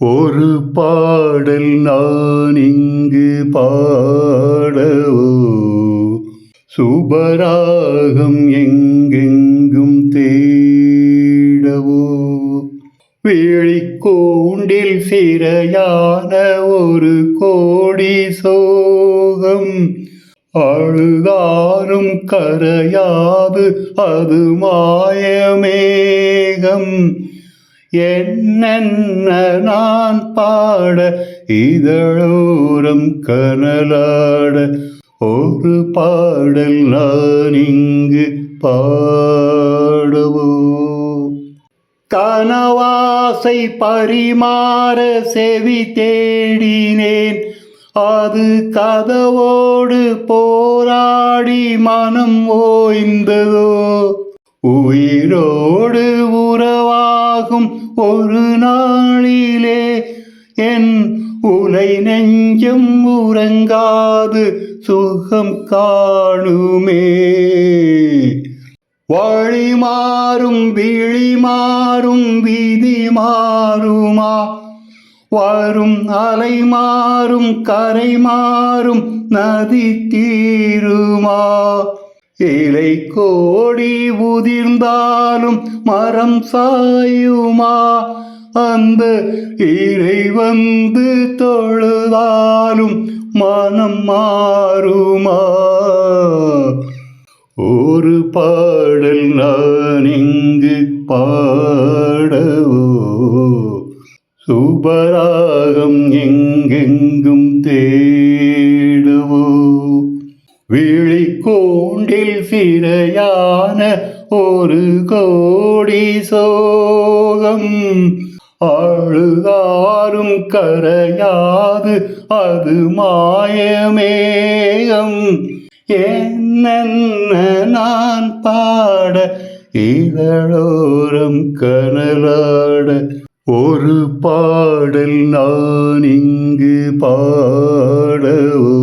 ஒரு பாடல் நான் இங்கு பாடவோ, சுபராகம் எங்கெங்கும் தேடவோ, விழிக்கூண்டில் சிறையான ஒரு கோடி சோகம், அழுதாரும் கரையாது அது மாயமேகம். என்னென்ன நான் பாட இதழோரம் கனலாட, ஒரு பாடல் நான் இங்கு பாடவோ. கனவாசை பரிமாற செவி தேடினேன், அது கதவோடு போராடி மனம் ஓய்ந்ததோ. உயிரோடு உறவாகும் ஒரு நாளிலே என் உலை நெஞ்சம் உறங்காது சுகம் காணுமே. வழி மாறும் விழி மாறும் விதி மாறுமா, வரும் அலை மாறும் கரை மாறும் நதி தீருமா. இலை கோடி உதிர்ந்தாலும் மரம் சாயுமா, அந்த இறை வந்து தொழுதாலும் மனம் மாறுமா. ஒரு பாடல் நான் இங்கு பாடவோ, சுபராகம் எங்கெங்கும் தேடவோ, விழிக்கூண்டில் சிறையான ஒரு கோடி சோகம், அழுதாரும் கரையாது அது மாயமேகம். என்னென்ன நான் பாட இதழோரம் கனலாட, ஒரு பாடல் நான் இங்கு பாடவோ.